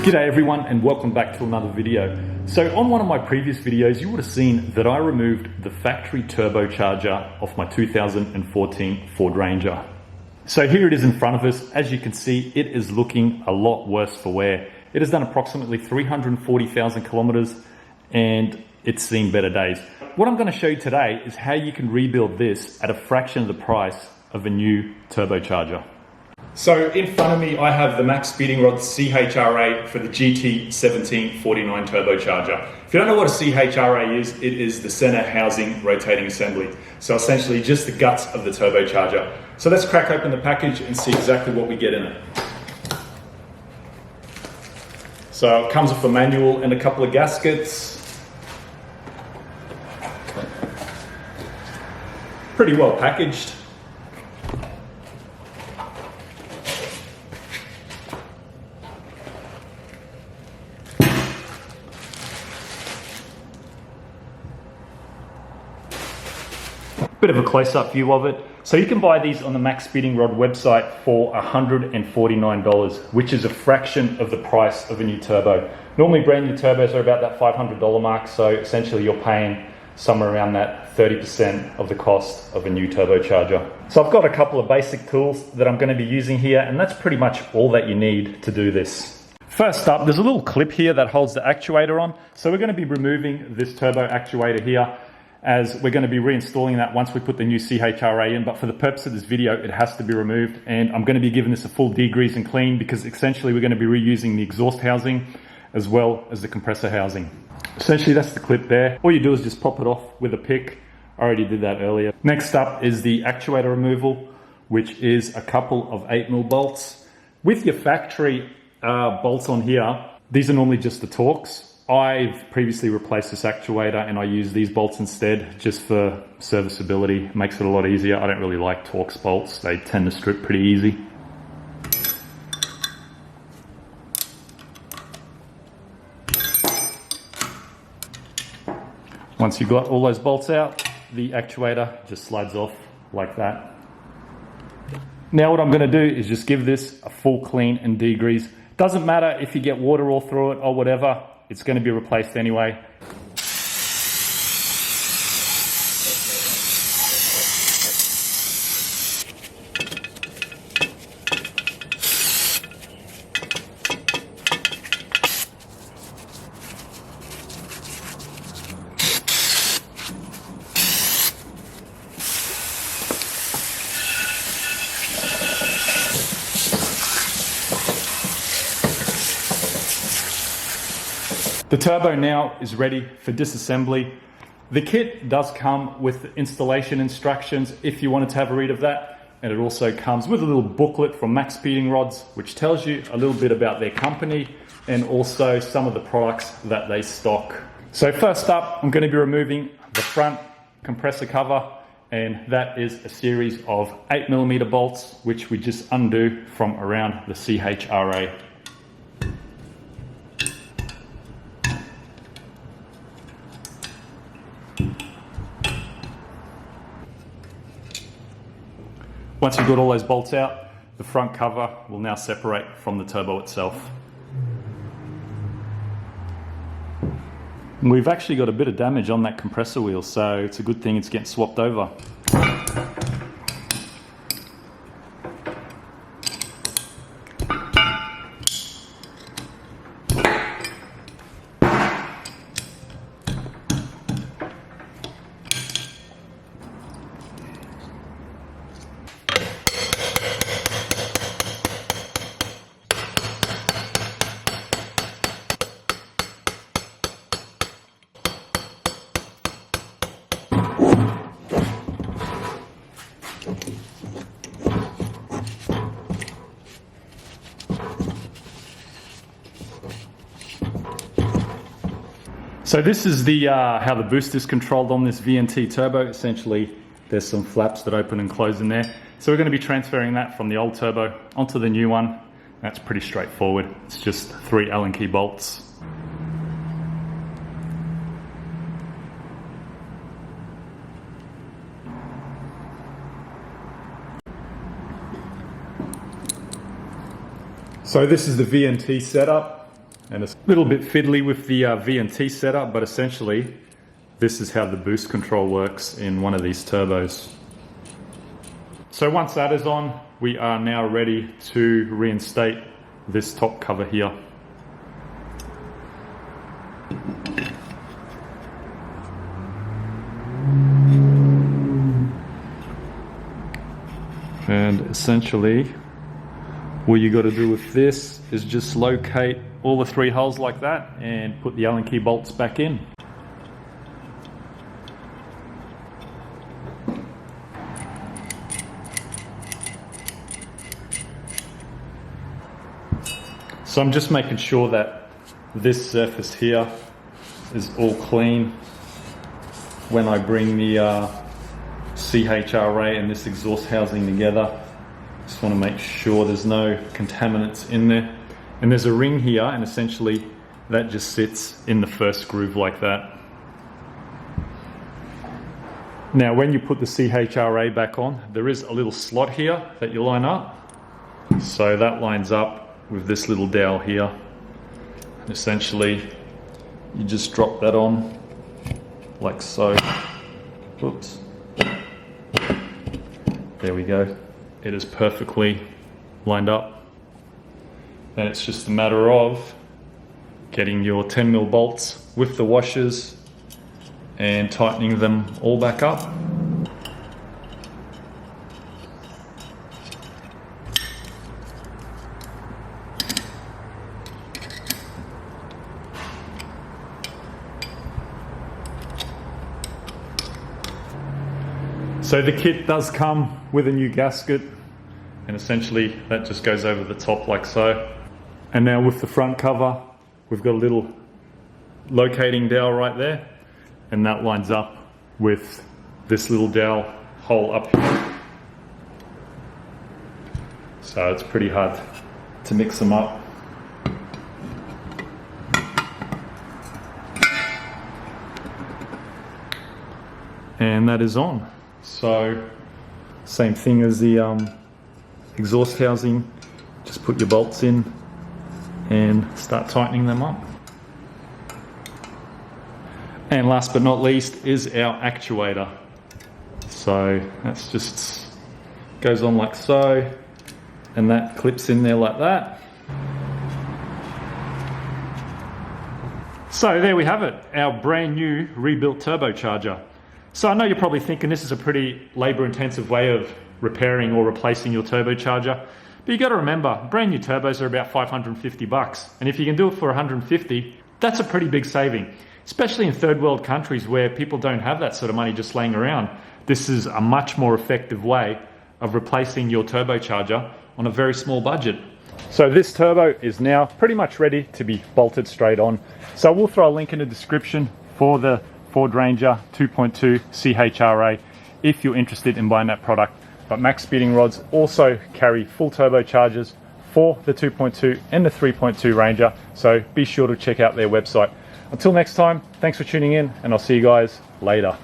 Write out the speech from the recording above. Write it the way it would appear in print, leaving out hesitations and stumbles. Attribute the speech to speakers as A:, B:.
A: G'day everyone and welcome back to another video. So on one of my previous videos you would have seen that I removed the factory turbocharger off my 2014 Ford Ranger. So here it is in front of us. As you can see, it is looking a lot worse for wear. It has done approximately 340,000 kilometers and it's seen better days. What I'm going to show you today is how you can rebuild this at a fraction of the price of a new turbocharger. So in front of me, I have the MaXpeedingRods CHRA for the GT1749 turbocharger. If you don't know what a CHRA is, it is the center housing rotating assembly. So essentially just the guts of the turbocharger. So let's crack open the package and see exactly what we get in it. So it comes with a manual and a couple of gaskets. Pretty well packaged. Bit of a close-up view of it. So you can buy these on the MaXpeedingRod website for $149, which is a fraction of the price of a new turbo. Normally brand new turbos are about that $500 mark, so essentially you're paying somewhere around that 30% of the cost of a new turbocharger. So I've got a couple of basic tools that I'm going to be using here, and that's pretty much all that you need to do this. First up, there's a little clip here that holds the actuator on. So we're going to be removing this turbo actuator here, as we're going to be reinstalling that once we put the new CHRA in, but for the purpose of this video it has to be removed, and I'm going to be giving this a full degrease and clean because essentially we're going to be reusing the exhaust housing as well as the compressor housing. Essentially that's the clip there. All you do is just pop it off with a pick. I already did that earlier. Next up is the actuator removal, which is a couple of 8mm bolts. With your factory bolts on here, these are normally just the Torx. I've previously replaced this actuator and I use these bolts instead just for serviceability. It makes it a lot easier. I don't really like Torx bolts. They tend to strip pretty easy. Once you've got all those bolts out, the actuator just slides off like that. Now what I'm going to do is just give this a full clean and degrease. Doesn't matter if you get water all through it or whatever. It's going to be replaced anyway. The turbo now is ready for disassembly. The kit does come with installation instructions if you wanted to have a read of that, and it also comes with a little booklet from MaXpeedingRods which tells you a little bit about their company and also some of the products that they stock. So first up, I'm going to be removing the front compressor cover, and that is a series of 8mm bolts which we just undo from around the CHRA. Once you've got all those bolts out, the front cover will now separate from the turbo itself. We've actually got a bit of damage on that compressor wheel, so it's a good thing it's getting swapped over. So this is the how the boost is controlled on this VNT turbo. Essentially, there's some flaps that open and close in there. So we're going to be transferring that from the old turbo onto the new one. That's pretty straightforward. It's just 3 Allen key bolts. So this is the VNT setup. And it's a little bit fiddly with the VNT setup, but essentially this is how the boost control works in one of these turbos. So once that is on, we are now ready to reinstate this top cover here. And essentially, what you got to do with this is just locate all the 3 holes like that and put the Allen key bolts back in. So I'm just making sure that this surface here is all clean when I bring the CHRA and this exhaust housing together. Just want to make sure there's no contaminants in there. And there's a ring here, and essentially that just sits in the first groove like that. Now when you put the CHRA back on, there is a little slot here that you line up. So that lines up with this little dowel here. And essentially you just drop that on like so. Oops. There we go. It is perfectly lined up. And it's just a matter of getting your 10mm bolts with the washers and tightening them all back up. So the kit does come with a new gasket, and essentially that just goes over the top like so. And now with the front cover, we've got a little locating dowel right there, and that lines up with this little dowel hole up here. So it's pretty hard to mix them up. And that is on. So same thing as the exhaust housing, just put your bolts in and start tightening them up. And last but not least is our actuator. So that's just goes on like so, and that clips in there like that. So there we have it, our brand new rebuilt turbocharger. So I know you're probably thinking this is a pretty labor intensive way of repairing or replacing your turbocharger, but you got to remember, brand new turbos are about 550 bucks. And if you can do it for 150, that's a pretty big saving, especially in third world countries where people don't have that sort of money just laying around. This is a much more effective way of replacing your turbocharger on a very small budget. So this turbo is now pretty much ready to be bolted straight on. So we'll throw a link in the description for the Ford Ranger 2.2 CHRA if you're interested in buying that product. But MaXpeedingRods also carry full turbochargers for the 2.2 and the 3.2 Ranger, so be sure to check out their website. Until next time, thanks for tuning in, and I'll see you guys later.